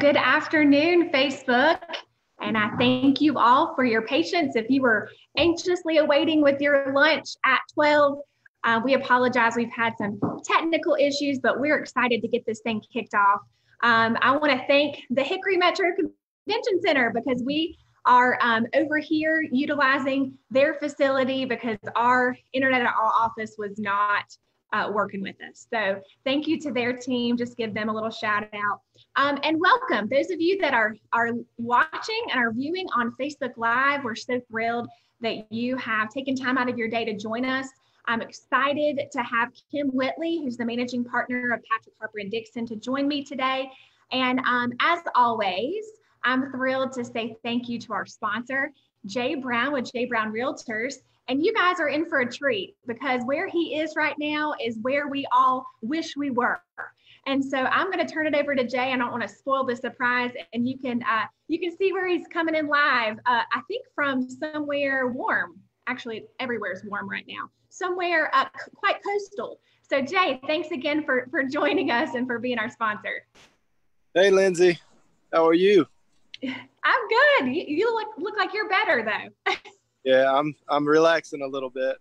Good afternoon, Facebook. And I thank you all for your patience. If you were anxiously awaiting with your lunch at 12, we apologize. We've had some technical issues, but we're excited to get this thing kicked off. I want to thank the Hickory Metro Convention Center because we are over here utilizing their facility because our internet at our office was not working with us. So thank you to their team. Just give them a little shout out. And welcome those of you that are watching and are viewing on Facebook Live. We're so thrilled that you have taken time out of your day to join us. I'm excited to have Kim Whitley, who's the managing partner of Patrick, Harper, and Dixon, to join me today. And as always, I'm thrilled to say thank you to our sponsor, Jay Brown with Jay Brown Realtors. And you guys are in for a treat because where he is right now is where we all wish we were. And so I'm going to turn it over to Jay. I don't want to spoil the surprise, and you can see where he's coming in live. I think from somewhere warm. Actually, everywhere is warm right now. Somewhere quite coastal. So Jay, thanks again for joining us and for being our sponsor. Hey, Lindsay, how are you? I'm good. You look like you're better though. Yeah, I'm relaxing a little bit.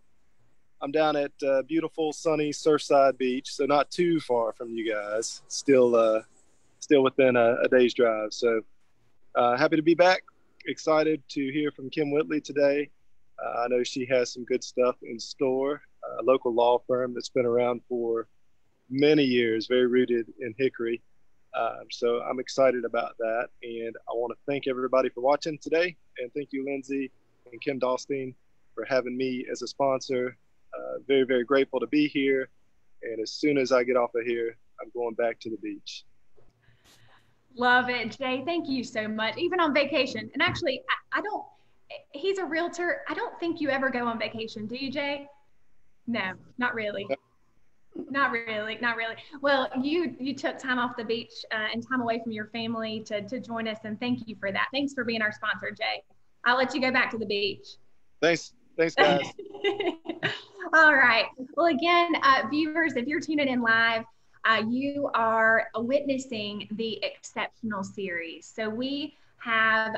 I'm down at beautiful sunny Surfside Beach, so not too far from you guys. Still within a day's drive. So happy to be back. Excited to hear from Kim Whitley today. I know she has some good stuff in store. A local law firm that's been around for many years, very rooted in Hickory. So I'm excited about that, and I want to thank everybody for watching today, and thank you, Lindsay and Kim Dalstein, for having me as a sponsor. Very, very grateful to be here. And as soon as I get off of here, I'm going back to the beach. Love it, Jay. Thank you so much. Even on vacation. And actually, he's a realtor. I don't think you ever go on vacation. Do you, Jay? No, not really. Not really. Well, you took time off the beach and time away from your family to join us. And thank you for that. Thanks for being our sponsor, Jay. I'll let you go back to the beach. Thanks, guys. All right. Well, again, viewers, if you're tuning in live, you are witnessing the Exceptional series. So we have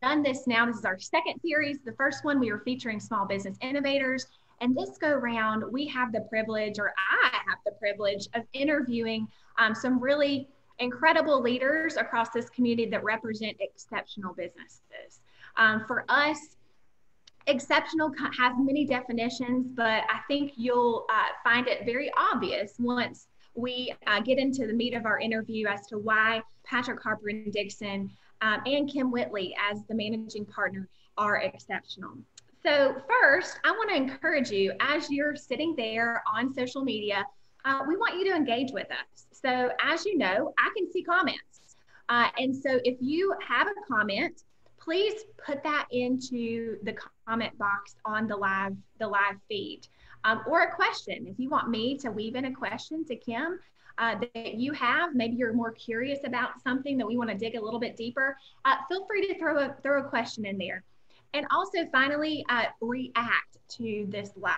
done this now. This is our second series. The first one, we were featuring small business innovators. And this go round, we have the privilege, or I have the privilege of interviewing some really incredible leaders across this community that represent exceptional businesses. For us, exceptional has many definitions, but I think you'll find it very obvious once we get into the meat of our interview as to why Patrick, Harper, and Dixon and Kim Whitley as the managing partner are exceptional. So first, I want to encourage you as you're sitting there on social media, we want you to engage with us. So as you know, I can see comments. And so if you have a comment, please put that into the comment box on the live feed, or a question. If you want me to weave in a question to Kim that you have, maybe you're more curious about something that we want to dig a little bit deeper, feel free to throw a question in there. And also finally, react to this live.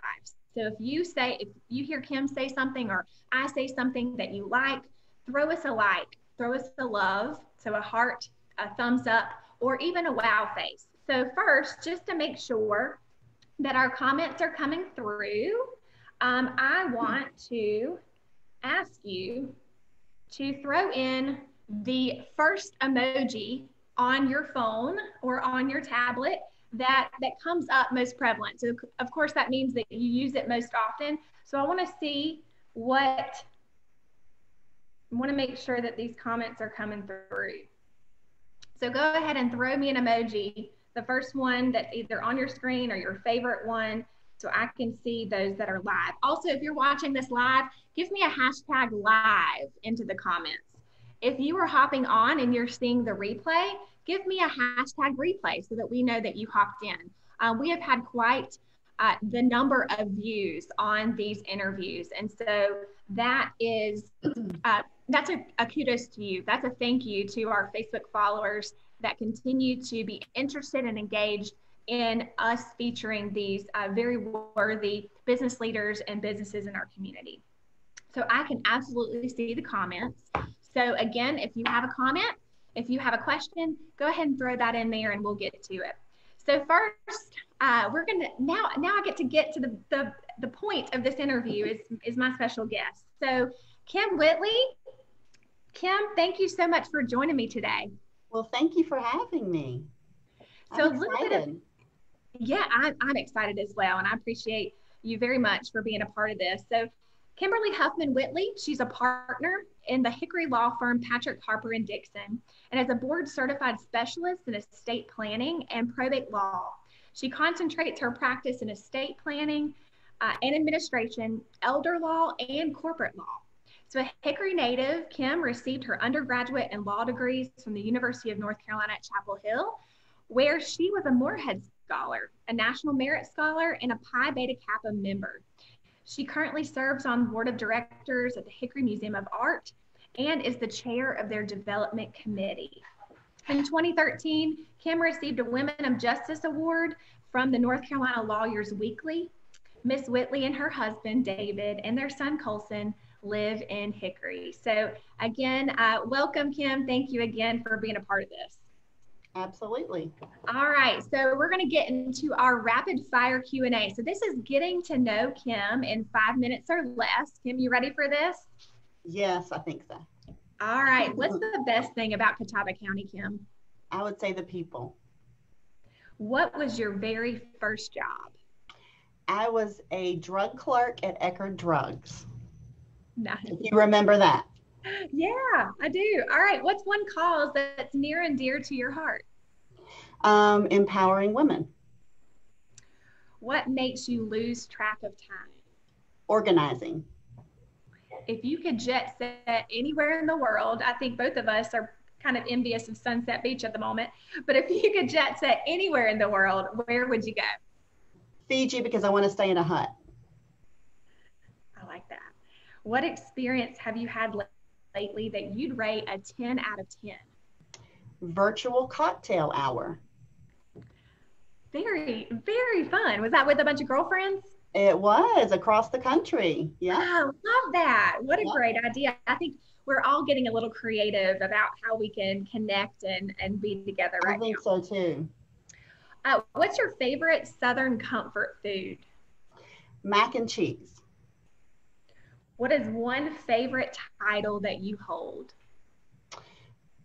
So if you hear Kim say something or I say something that you like, throw us a like, throw us a love, so a heart, a thumbs up, or even a wow face. So first, just to make sure that our comments are coming through, I want to ask you to throw in the first emoji on your phone or on your tablet that comes up most prevalent. So of course that means that you use it most often. So I want to see I want to make sure that these comments are coming through. So go ahead and throw me an emoji, the first one that's either on your screen or your favorite one, so I can see those that are live. Also, if you're watching this live, give me a hashtag live into the comments. If you are hopping on and you're seeing the replay, give me a hashtag replay so that we know that you hopped in. We have had quite the number of views on these interviews. And so that is, that's a kudos to you. That's a thank you to our Facebook followers that continue to be interested and engaged in us featuring these very worthy business leaders and businesses in our community. So I can absolutely see the comments. So again, if you have a comment, If you have a question, go ahead and throw that in there and we'll get to it. So first, we're gonna now I get to the point of this interview is my special guest. So Kim Whitley. Kim, thank you so much for joining me today. Well, thank you for having me. So a little bit of, yeah, I'm excited as well, and I appreciate you very much for being a part of this. So Kimberly Huffman Whitley, she's a partner in the Hickory law firm Patrick, Harper, and Dixon, and is a board certified specialist in estate planning and probate law. She concentrates her practice in estate planning and administration, elder law, and corporate law. So a Hickory native, Kim received her undergraduate and law degrees from the University of North Carolina at Chapel Hill, where she was a Moorhead Scholar, a National Merit Scholar, and a Pi Beta Kappa member. She currently serves on the board of directors at the Hickory Museum of Art and is the chair of their development committee. In 2013, Kim received a Women of Justice Award from the North Carolina Lawyers Weekly. Miss Whitley and her husband, David, and their son, Colson, live in Hickory. So again, welcome, Kim. Thank you again for being a part of this. Absolutely. All right, so we're going to get into our rapid fire Q&A. So this is getting to know Kim in 5 minutes or less. Kim, you ready for this? Yes, I think so. All right, what's the best thing about Catawba County, Kim? I would say the people. What was your very first job? I was a drug clerk at Eckerd Drugs. Nice. If you remember that. Yeah, I do. All right, what's one cause that's near and dear to your heart? Empowering women. What makes you lose track of time? Organizing. If you could jet set anywhere in the world, I think both of us are kind of envious of Sunset Beach at the moment, but if you could jet set anywhere in the world, where would you go? Fiji, because I want to stay in a hut. I like that. What experience have you had lately that you'd rate a 10 out of 10? Virtual cocktail hour. Very, very fun. Was that with a bunch of girlfriends? It was across the country. Yeah. Oh, love that. What a great idea. I think we're all getting a little creative about how we can connect and be together right now. I think so too. What's your favorite Southern comfort food? Mac and cheese. What is one favorite title that you hold?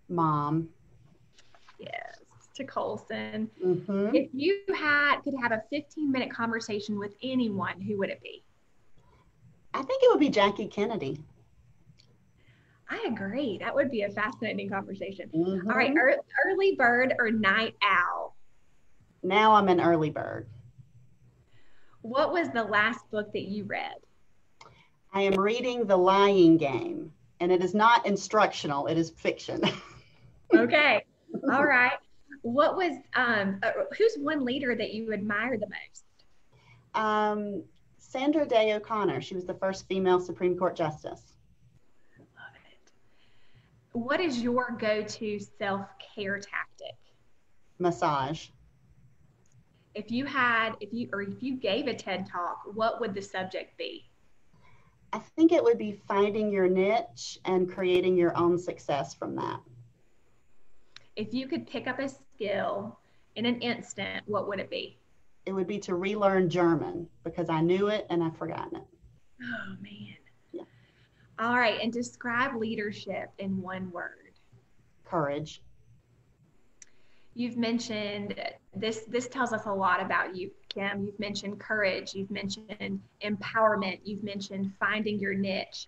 Mom. Yes, to Colson. Mm-hmm. If you could have a 15-minute conversation with anyone, who would it be? I think it would be Jackie Kennedy. I agree. That would be a fascinating conversation. Mm-hmm. All right, early bird or night owl? Now I'm an early bird. What was the last book that you read? I am reading The Lying Game, and it is not instructional, it is fiction. Okay. All right. What was, who's one leader that you admire the most? Sandra Day O'Connor. She was the first female Supreme Court Justice. Love it. What is your go-to self-care tactic? Massage. If you gave a TED Talk, what would the subject be? I think it would be finding your niche and creating your own success from that. If you could pick up a skill in an instant, what would it be? It would be to relearn German because I knew it and I've forgotten it. Oh, man. Yeah. All right. And describe leadership in one word. Courage. You've mentioned this tells us a lot about you, Kim. You've mentioned courage. You've mentioned empowerment. You've mentioned finding your niche.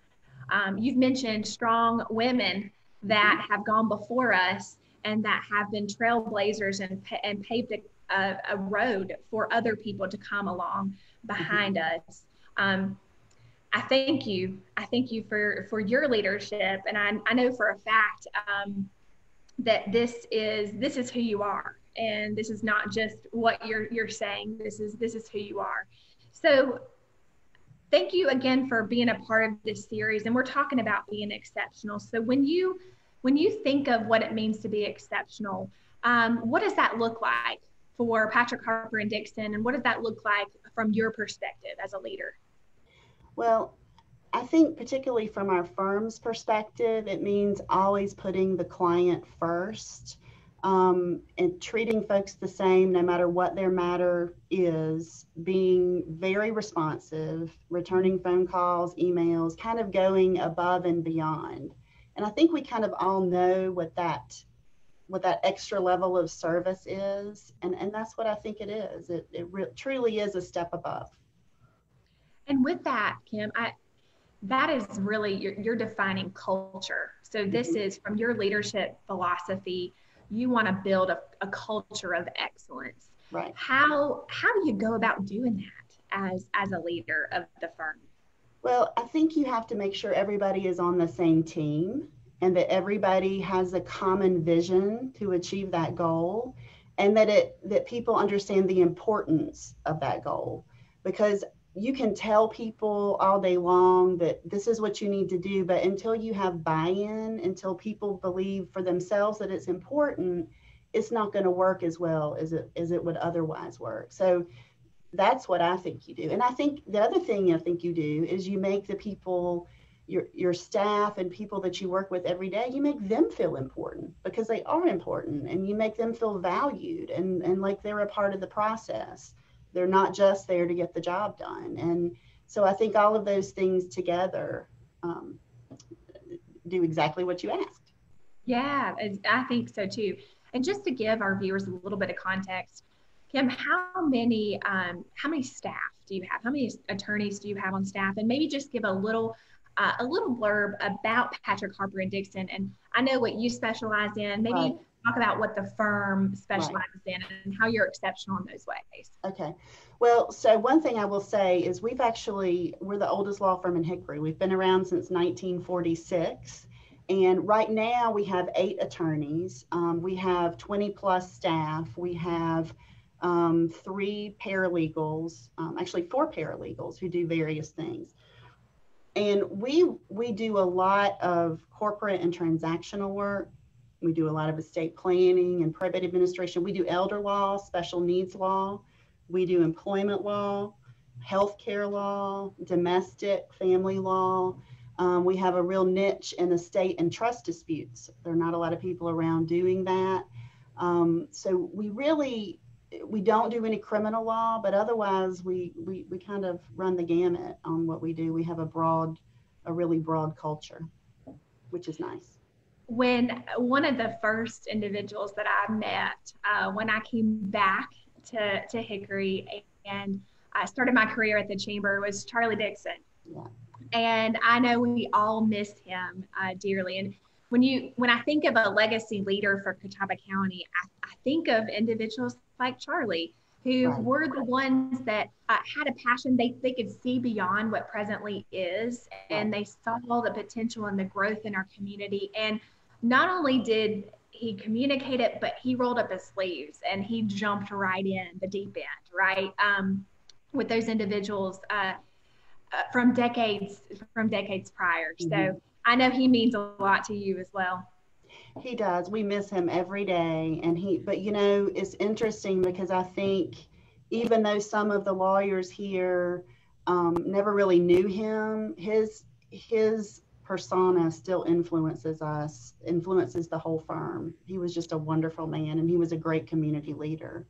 You've mentioned strong women that have gone before us and that have been trailblazers and paved a road for other people to come along behind us. I thank you. I thank you for your leadership. And I know for a fact that this is who you are. And this is not just what you're saying. This is who you are. So thank you again for being a part of this series. And we're talking about being exceptional. So when you think of what it means to be exceptional, what does that look like for Patrick, Harper, and Dixon? And what does that look like from your perspective as a leader? Well, I think particularly from our firm's perspective, it means always putting the client first, and treating folks the same no matter what their matter is, being very responsive, returning phone calls, emails, kind of going above and beyond. And I think we kind of all know what that extra level of service is. And that's what I think it is. It truly is a step above. And with that, Kim, that is really, you're defining culture. So this is from your leadership philosophy. You want to build a culture of excellence. Right. How do you go about doing that as a leader of the firm? Well, I think you have to make sure everybody is on the same team and that everybody has a common vision to achieve that goal, and that people understand the importance of that goal. Because you can tell people all day long that this is what you need to do, but until you have buy-in, until people believe for themselves that it's important, it's not going to work as well as it would otherwise work. So that's what I think you do. And I think the other thing I think you do is you make the people, your staff and people that you work with every day, you make them feel important, because they are important, and you make them feel valued and like they're a part of the process. They're not just there to get the job done. And so I think all of those things together do exactly what you asked. Yeah, I think so too. And just to give our viewers a little bit of context, Kim, how many staff do you have? How many attorneys do you have on staff? And maybe just give a little blurb about Patrick, Harper, and Dixon. And I know what you specialize in. Maybe Right. talk about what the firm specializes in and how you're exceptional in those ways. Okay. Well, so one thing I will say is we're the oldest law firm in Hickory. We've been around since 1946. And right now we have 8 attorneys. We have 20 plus staff. We have 3 paralegals, actually 4 paralegals who do various things. And we do a lot of corporate and transactional work. We do a lot of estate planning and probate administration. We do elder law, special needs law. We do employment law, healthcare law, domestic family law. We have a real niche in estate and trust disputes. There are not a lot of people around doing that. So we don't do any criminal law, but otherwise we kind of run the gamut on what we do. We have a really broad culture, which is nice. When one of the first individuals that I met when I came back to Hickory and I started my career at the chamber was Charlie Dixon. Yeah. And I know we all miss him dearly. And when I think of a legacy leader for Catawba County, I think of individuals like Charlie, who Right. were the ones that had a passion. They could see beyond what presently is, and they saw the potential and the growth in our community. And not only did he communicate it, but he rolled up his sleeves and he jumped right in the deep end, right? With those individuals from decades prior. Mm-hmm. So I know he means a lot to you as well. He does. We miss him every day. But it's interesting because I think even though some of the lawyers here never really knew him, his persona still influences the whole firm. He was just a wonderful man, and he was a great community leader.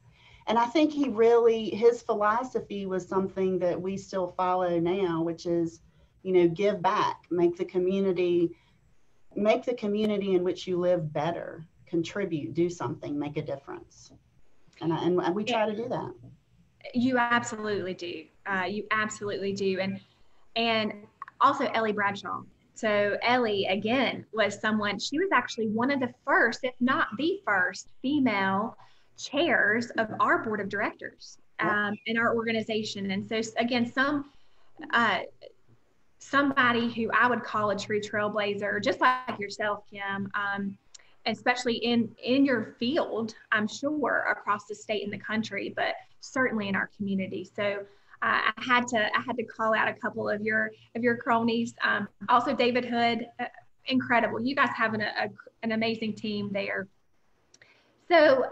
And I think his philosophy was something that we still follow now, which is, give back, make the community in which you live better, contribute, do something, make a difference. And we try to do that. You absolutely do. You absolutely do. And also Ellie Bradshaw. So Ellie, again, she was actually one of the first, if not the first, female chairs of our board of directors in our organization. And so again, somebody who I would call a true trailblazer, just like yourself, Kim, especially in your field, I'm sure across the state and the country, but certainly in our community. So I had to call out a couple of your cronies. Also David Hood, incredible. You guys have an amazing team there. So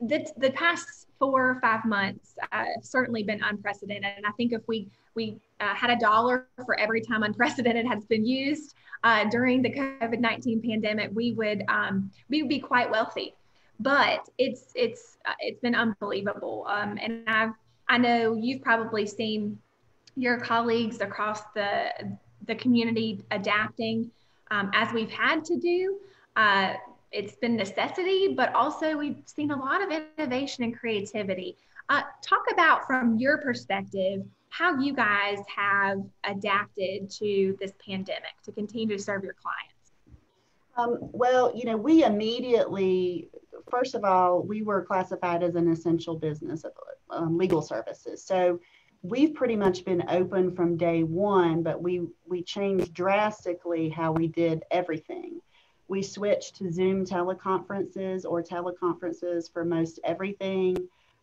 The past 4 or 5 months have certainly been unprecedented. And I think if we had a dollar for every time unprecedented has been used during the COVID-19 pandemic, we would be quite wealthy. But it's been unbelievable. And I know you've probably seen your colleagues across the community adapting as we've had to do. It's been necessity, but also we've seen a lot of innovation and creativity. Talk about, from your perspective, how you guys have adapted to this pandemic to continue to serve your clients. Well, we immediately, first of all, we were classified as an essential business of legal services. So we've pretty much been open from day one, but we changed drastically how we did everything. We switched to Zoom teleconferences or teleconferences for most everything.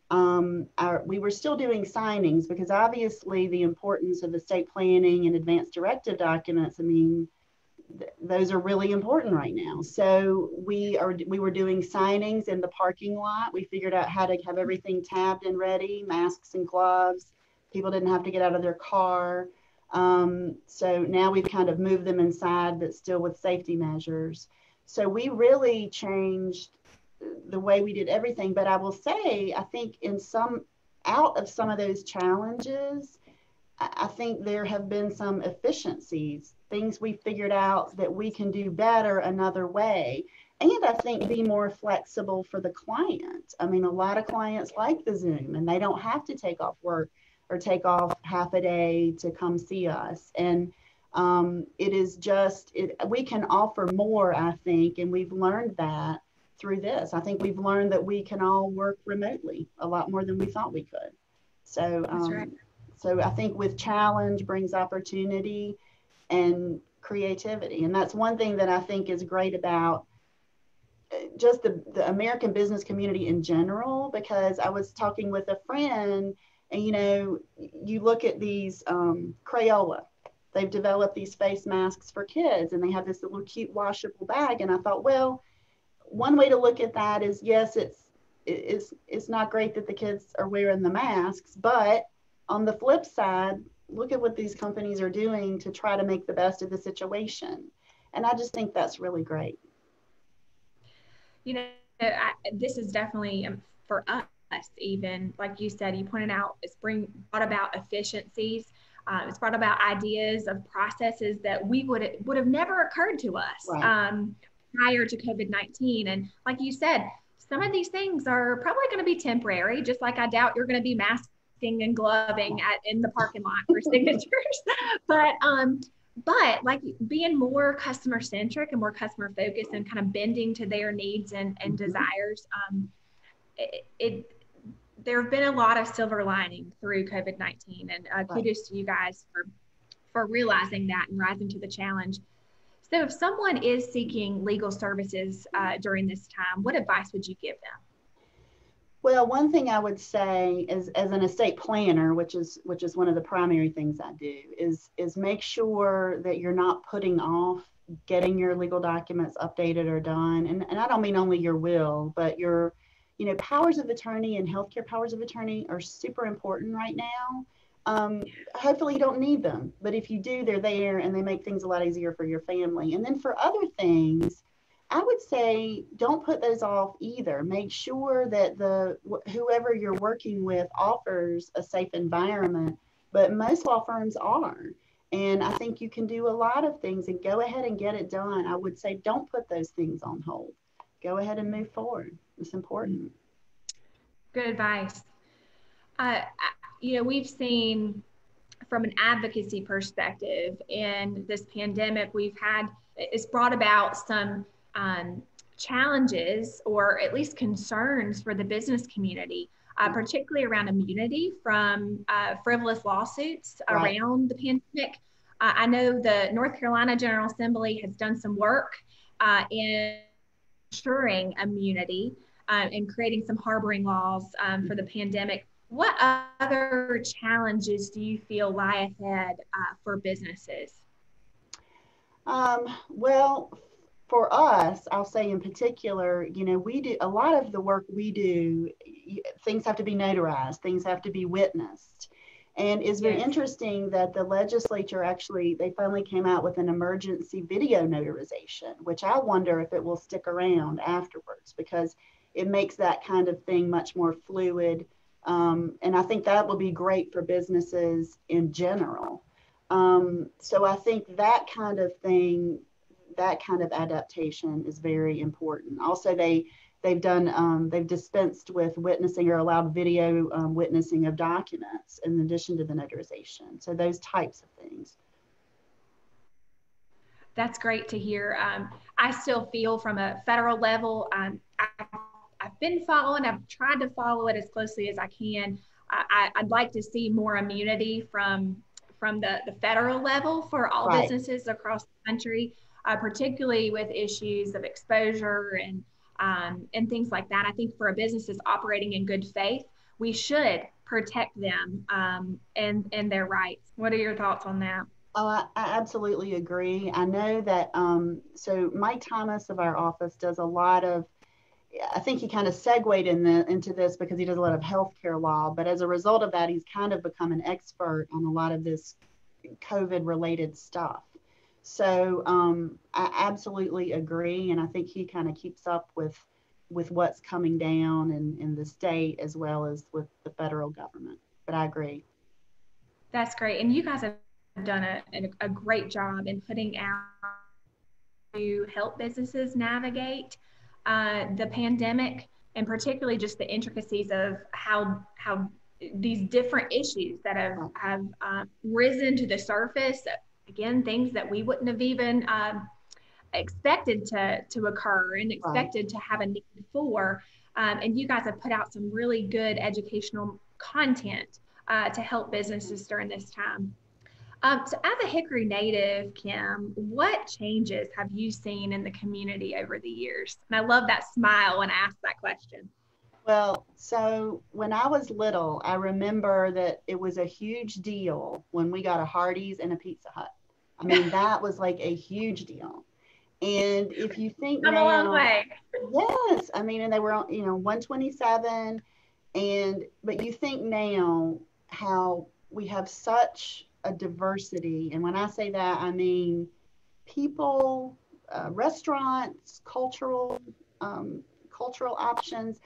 We were still doing signings because obviously the importance of estate planning and advanced directive documents, I mean, those are really important right now. So we were doing signings in the parking lot. We figured out how to have everything tabbed and ready, masks and gloves. People didn't have to get out of their car. So now we've kind of moved them inside, but still with safety measures. So we really changed the way we did everything. But I will say, I think out of some of those challenges, I think there have been some efficiencies, things we figured out that we can do better another way. And I think be more flexible for the client. I mean, a lot of clients like the Zoom and they don't have to take off work or take off half a day to come see us. And we can offer more, I think, and we've learned that through this. I think we've learned that we can all work remotely a lot more than we thought we could. So, That's right. So I think with challenge brings opportunity and creativity. And that's one thing that I think is great about just the American business community in general, because I was talking with a friend and, you look at these Crayola, they've developed these face masks for kids and they have this little cute washable bag. And I thought, well, one way to look at that is, yes, it's not great that the kids are wearing the masks, but on the flip side, look at what these companies are doing to try to make the best of the situation. And I just think that's really great. This is definitely for us, even like you said, you pointed out, it's brought about efficiencies. It's brought about ideas of processes that we would have never occurred to us prior to COVID-19. And like you said, some of these things are probably going to be temporary, just like I doubt you're going to be masking and gloving in the parking lot for signatures. But like being more customer centric and more customer focused and kind of bending to their needs and desires, there have been a lot of silver lining through COVID-19, and kudos to you guys for realizing that and rising to the challenge. So if someone is seeking legal services during this time, what advice would you give them? Well, one thing I would say is, as an estate planner, which is one of the primary things I do, is make sure that you're not putting off getting your legal documents updated or done. And I don't mean only your will, but your powers of attorney and healthcare powers of attorney are super important right now. Hopefully you don't need them, but if you do, they're there and they make things a lot easier for your family. And then for other things, I would say don't put those off either. Make sure that whoever you're working with offers a safe environment, but most law firms are. And I think you can do a lot of things and go ahead and get it done. I would say don't put those things on hold. Go ahead and move forward. It's important. Good advice. We've seen from an advocacy perspective in this pandemic, it's brought about some challenges or at least concerns for the business community, particularly around immunity from frivolous lawsuits around the pandemic. I know the North Carolina General Assembly has done some work in ensuring immunity and creating some harboring laws for the pandemic. What other challenges do you feel lie ahead for businesses? Well, for us, I'll say in particular, you know, we do a lot of the work we do, things have to be notarized, things have to be witnessed. And it's very interesting that the legislature actually, they finally came out with an emergency video notarization, which I wonder if it will stick around afterwards, because it makes that kind of thing much more fluid. And I think that will be great for businesses in general. So I think that kind of thing, that kind of adaptation is very important. Also, they've dispensed with witnessing or allowed video witnessing of documents in addition to the notarization. So those types of things. That's great to hear. I still feel from a federal level, I've been following, I've tried to follow it as closely as I can. I'd like to see more immunity from the federal level for all businesses across the country, particularly with issues of exposure and things like that. I think for a businesses operating in good faith, we should protect them and their rights. What are your thoughts on that? Oh, I absolutely agree. I know that, so Mike Thomas of our office does a lot of, I think he kind of segued into this because he does a lot of healthcare law, but as a result of that, he's kind of become an expert on a lot of this COVID related stuff. So I absolutely agree. And I think he kind of keeps up with what's coming down in the state as well as with the federal government. But I agree. That's great. And you guys have done a great job in putting out to help businesses navigate the pandemic, and particularly just the intricacies of how these different issues that have risen to the surface. Again, things that we wouldn't have even expected to occur and expected to have a need for. And you guys have put out some really good educational content to help businesses during this time. So as a Hickory native, Kim, what changes have you seen in the community over the years? And I love that smile when I ask that question. Well, so when I was little, I remember that it was a huge deal when we got a Hardee's and a Pizza Hut. I mean, that was like a huge deal. And if you think Come a long way. Yes, I mean, and they were, 127. But you think now how we have such a diversity. And when I say that, I mean people, restaurants, cultural options.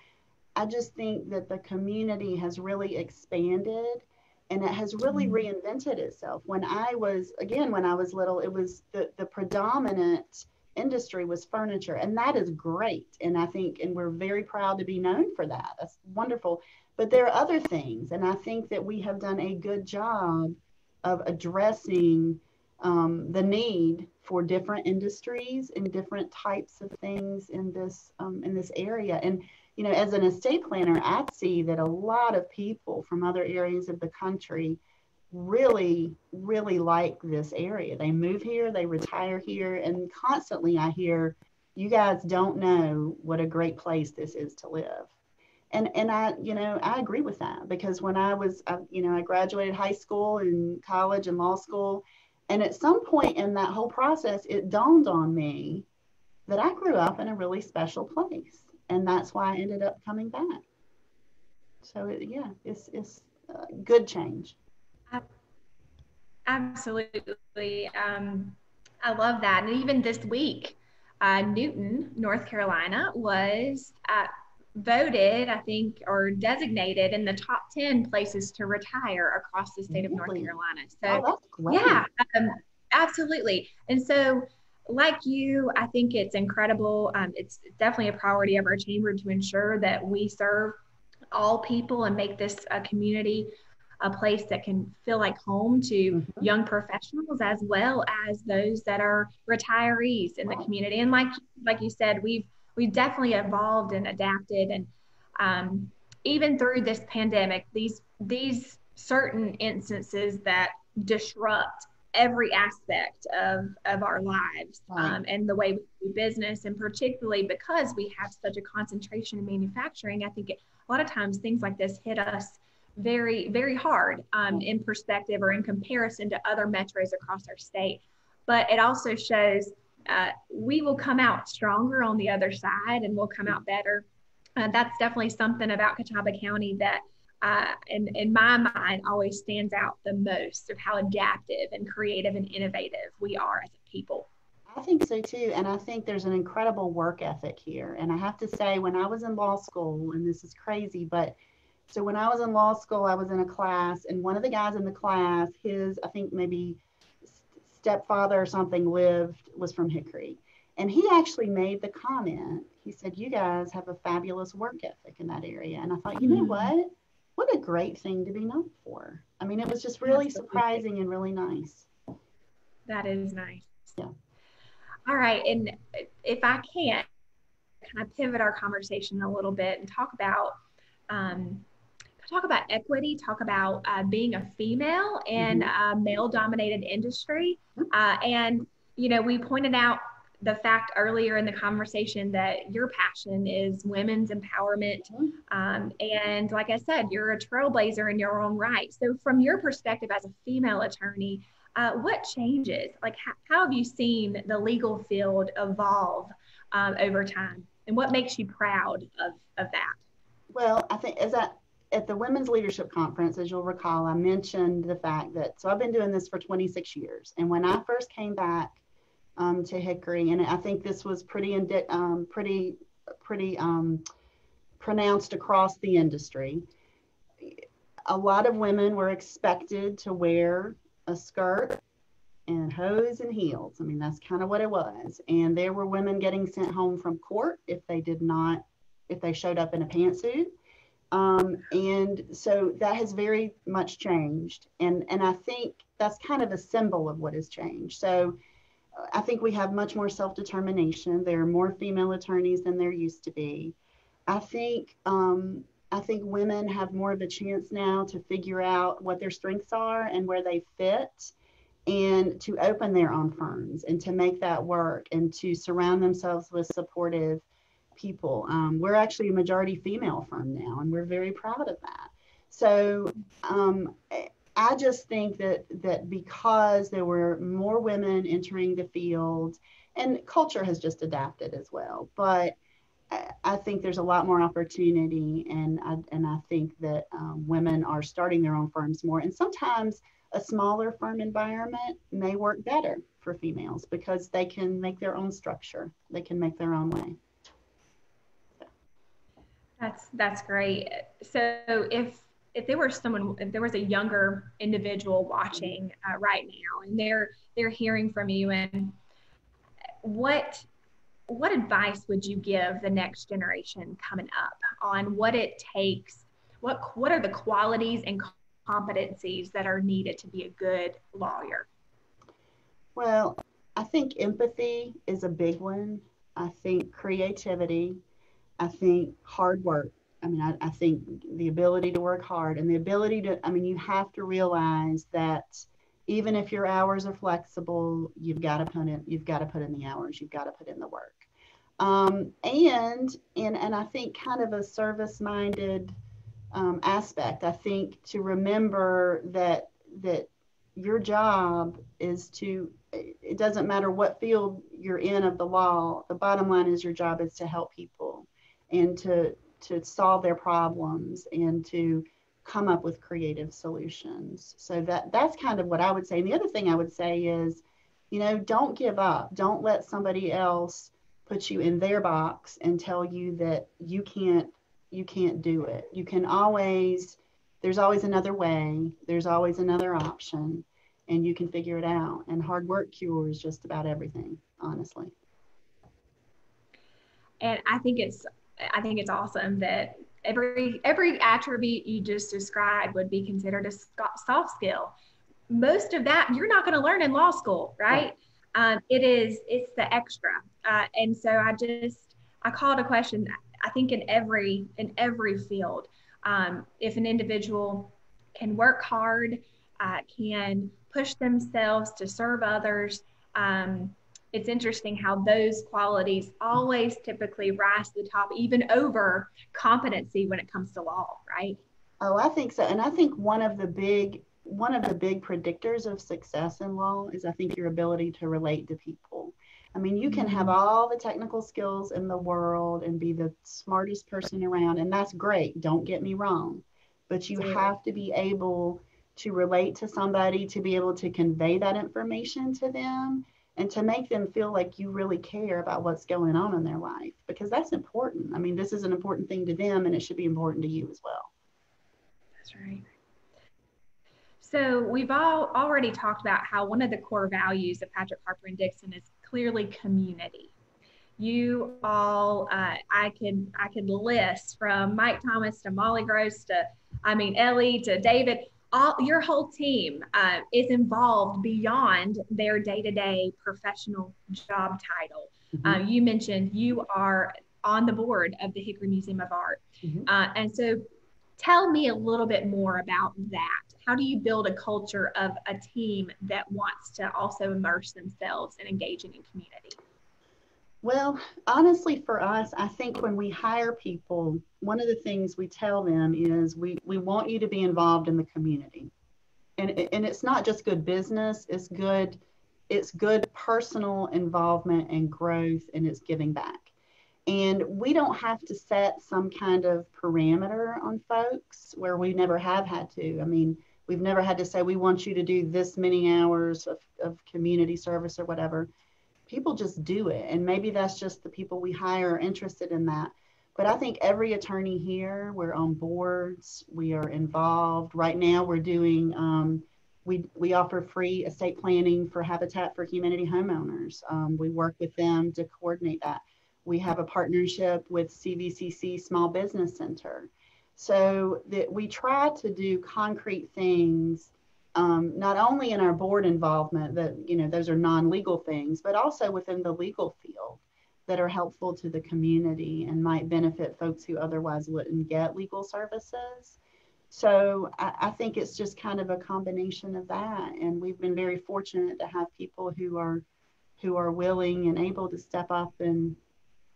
I just think that the community has really expanded and it has really reinvented itself. When I was little, it was the predominant industry was furniture, and that is great. And I think, and we're very proud to be known for that. That's wonderful. But there are other things, and I think that we have done a good job of addressing the need for different industries and different types of things in this area. And as an estate planner, I see that a lot of people from other areas of the country really, really like this area. They move here, they retire here, and constantly I hear, you guys don't know what a great place this is to live. And I agree with that, because when I graduated high school and college and law school, and at some point in that whole process, it dawned on me that I grew up in a really special place. And that's why I ended up coming back. So it's a good change. Absolutely. I love that. And even this week, Newton, North Carolina was voted, I think, or designated in the top 10 places to retire across the state of North Carolina. So that's great. Yeah, absolutely. And so like you, I think it's incredible. It's definitely a priority of our chamber to ensure that we serve all people and make this a community, a place that can feel like home to young professionals as well as those that are retirees in the community. And like you said, we've definitely evolved and adapted. And even through this pandemic, these certain instances that disrupt every aspect of our lives, and the way we do business, and particularly because we have such a concentration in manufacturing, I think a lot of times things like this hit us very, very hard in perspective or in comparison to other metros across our state. But it also shows we will come out stronger on the other side, and we'll come out better. That's definitely something about Catawba County that in my mind always stands out the most, of how adaptive and creative and innovative we are as a people. I think so too. And I think there's an incredible work ethic here. And I have to say, when I was in law school, and this is crazy, but so when I was in law school, I was in a class, and one of the guys in the class, his, I think maybe stepfather or something was from Hickory. And he actually made the comment. He said, "You guys have a fabulous work ethic in that area." And I thought, you know what? What a great thing to be known for. I mean, it was just really surprising and really nice. That is nice. Yeah. All right. And if I can I pivot our conversation a little bit and talk about equity, talk about being a female in a male-dominated industry. And, you know, we pointed out the fact earlier in the conversation that your passion is women's empowerment. And like I said, you're a trailblazer in your own right. So from your perspective as a female attorney, what changes? Like, how have you seen the legal field evolve over time? And what makes you proud of that? Well, I think at the Women's Leadership Conference, as you'll recall, I mentioned the fact that, so I've been doing this for 26 years. And when I first came back to Hickory, and I think this was pretty pronounced across the industry, a lot of women were expected to wear a skirt and hose and heels. I mean, that's kind of what it was. And there were women getting sent home from court if they showed up in a pantsuit. And so that has very much changed. And I think that's kind of a symbol of what has changed. So I think we have much more self-determination. There are more female attorneys than there used to be. I think women have more of a chance now to figure out what their strengths are and where they fit, and to open their own firms and to make that work and to surround themselves with supportive people. We're actually a majority female firm now, and we're very proud of that. So I just think that because there were more women entering the field, and culture has just adapted as well, but I think there's a lot more opportunity, and I think that women are starting their own firms more. And sometimes a smaller firm environment may work better for females because they can make their own structure. They can make their own way. That's great. So if there was a younger individual watching right now, and they're hearing from you, and what advice would you give the next generation coming up on what it takes? What are the qualities and competencies that are needed to be a good lawyer? Well, I think empathy is a big one. I think creativity. I think hard work. I mean, I think the ability to work hard, and the ability to, I mean, you have to realize that even if your hours are flexible, you've got to put in the hours, you've got to put in the work. And I think kind of a service-minded aspect. I think to remember that your job is it doesn't matter what field you're in of the law, the bottom line is your job is to help people and to solve their problems and to come up with creative solutions. So that's kind of what I would say. And the other thing I would say is, you know, don't give up. Don't let somebody else put you in their box and tell you that you can't do it. You can always, there's always another way. There's always another option, and you can figure it out. And hard work cures just about everything, honestly. And I think it's awesome that every attribute you just described would be considered a soft skill. Most of that you're not going to learn in law school, right? It's the extra. And so I call it a question. I think in every field, if an individual can work hard, can push themselves to serve others, it's interesting how those qualities always typically rise to the top, even over competency when it comes to law, right? Oh, I think so. And I think one of the big predictors of success in law is, I think, your ability to relate to people. I mean, you can have all the technical skills in the world and be the smartest person around, and that's great. Don't get me wrong. But you have to be able to relate to somebody, to be able to convey that information to them, and to make them feel like you really care about what's going on in their life, because that's important. I mean, this is an important thing to them, and it should be important to you as well. That's right. So we've all already talked about how one of the core values of Patrick, Harper, and Dixon is clearly community. You all, I could list from Mike Thomas to Molly Gross to, Ellie to David. Your whole team is involved beyond their day-to-day professional job title. Mm-hmm. You mentioned you are on the board of the Hickory Museum of Art. Mm-hmm. And so tell me a little bit more about that. How do you build a culture of a team that wants to also immerse themselves in engaging in community? Well, honestly, for us, I think when we hire people, one of the things we tell them is we want you to be involved in the community. And it's not just good business, it's good personal involvement and growth, and it's giving back. And we don't have to set some kind of parameter on folks where we never have had to. I mean, we've never had to say, we want you to do this many hours of community service or whatever. People just do it. And maybe that's just the people we hire are interested in that. But I think every attorney here, we're on boards, we are involved. Right now we're doing, we offer free estate planning for Habitat for Humanity homeowners. We work with them to coordinate that. We have a partnership with CVCC Small Business Center. So that we try to do concrete things, not only in our board involvement, that, those are non-legal things, but also within the legal field that are helpful to the community and might benefit folks who otherwise wouldn't get legal services. So I think it's just kind of a combination of that. And we've been very fortunate to have people who are willing and able to step up and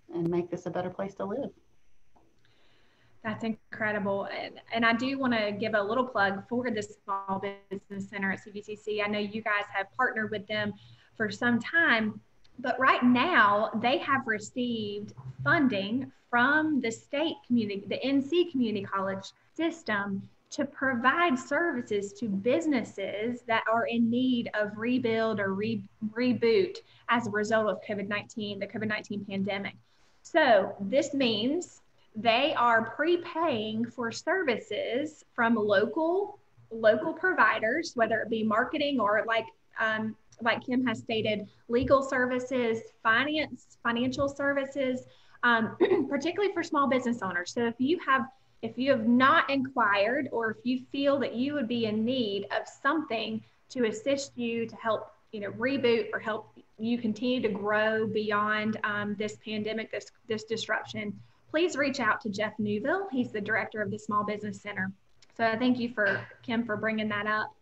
make this a better place to live. That's incredible. And I do want to give a little plug for the Small Business Center at CVCC. I know you guys have partnered with them for some time, but right now they have received funding from the state community, the NC Community College system, to provide services to businesses that are in need of rebuild or reboot as a result of COVID-19, the COVID-19 pandemic. So this means they are prepaying for services from local providers, whether it be marketing or like Kim has stated, legal services, financial services, particularly for small business owners. So if you have not inquired, or if you feel that you would be in need of something to assist you to help, reboot or help you continue to grow beyond this pandemic, this disruption, please reach out to Jeff Newville. He's the director of the Small Business Center. So thank you Kim for bringing that up.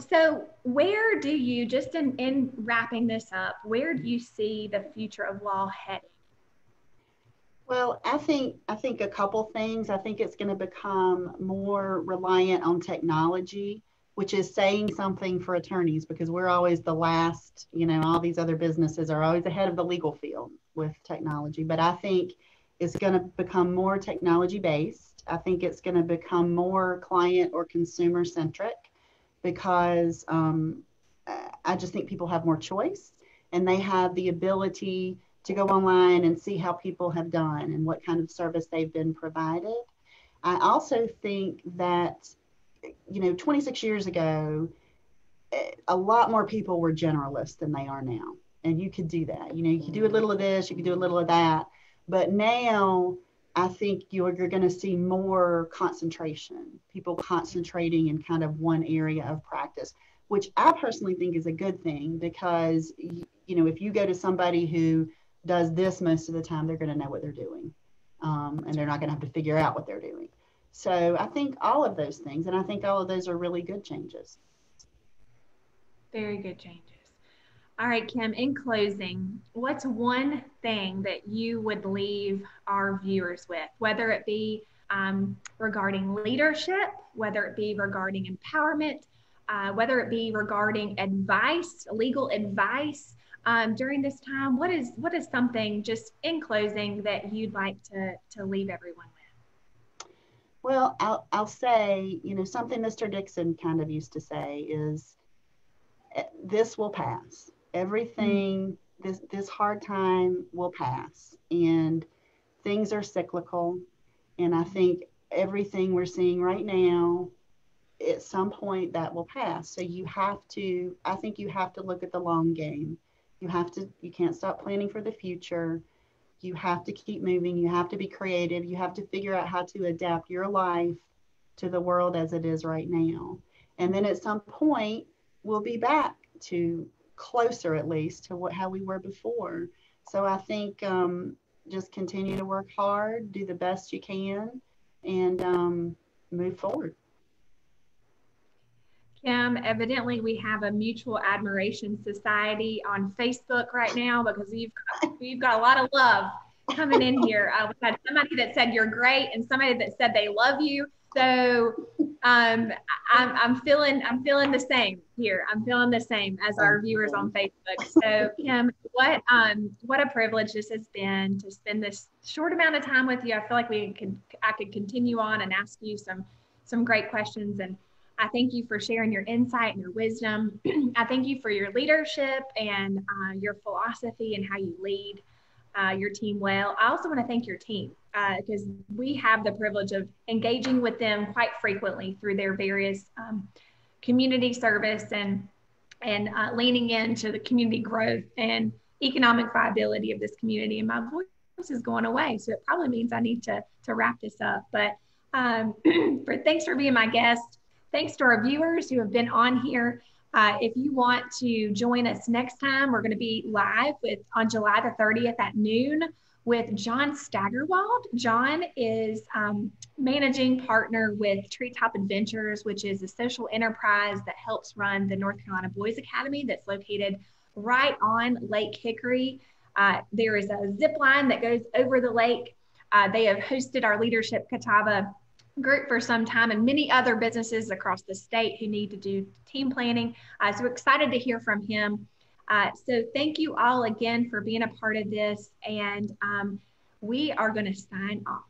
So where do you, just in wrapping this up, where do you see the future of law heading? Well, I think a couple things. I think it's going to become more reliant on technology, which is saying something for attorneys, because we're always the last, all these other businesses are always ahead of the legal field with technology. But I think it's going to become more technology based. I think it's going to become more client or consumer centric, because I just think people have more choice, and they have the ability to go online and see how people have done and what kind of service they've been provided. I also think that, 26 years ago, a lot more people were generalists than they are now. And you could do that. You could do a little of this, you could do a little of that. But now I think you're going to see more concentration, people concentrating in kind of one area of practice, which I personally think is a good thing, because, if you go to somebody who does this most of the time, they're going to know what they're doing, and they're not going to have to figure out what they're doing. So I think all of those things, and I think all of those are really good changes. Very good changes. All right, Kim, in closing, what's one thing that you would leave our viewers with, whether it be regarding leadership, whether it be regarding empowerment, whether it be regarding advice, legal advice, during this time? What is something, just in closing, that you'd like to leave everyone with? Well, I'll say, something Mr. Dixon kind of used to say is, this will pass. Everything, this hard time will pass, and things are cyclical. And I think everything we're seeing right now, at some point that will pass. So I think you have to look at the long game. You can't stop planning for the future. You have to keep moving. You have to be creative. You have to figure out how to adapt your life to the world as it is right now. And then at some point, we'll be back to closer, at least, to how we were before. So I think just continue to work hard, do the best you can, and move forward. Kim, evidently we have a mutual admiration society on Facebook right now, because we've got a lot of love coming in here. We had somebody that said you're great, and somebody that said they love you. So I'm feeling the same here. I'm feeling the same as our viewers on Facebook. So Kim, what a privilege this has been to spend this short amount of time with you. I feel like I could continue on and ask you some great questions, and I thank you for sharing your insight and your wisdom. I thank you for your leadership and your philosophy and how you lead your team well. I also want to thank your team because we have the privilege of engaging with them quite frequently through their various community service and leaning into the community growth and economic viability of this community. And my voice is going away, so it probably means I need to wrap this up. But thanks for being my guest. Thanks to our viewers who have been on here. If you want to join us next time, we're going to be live on July the 30th at noon with John Staggerwald. John is managing partner with Treetop Adventures, which is a social enterprise that helps run the North Carolina Boys Academy that's located right on Lake Hickory. There is a zip line that goes over the lake. They have hosted our Leadership Catawba group for some time, and many other businesses across the state who need to do team planning. So excited to hear from him. So thank you all again for being a part of this, and we are going to sign off.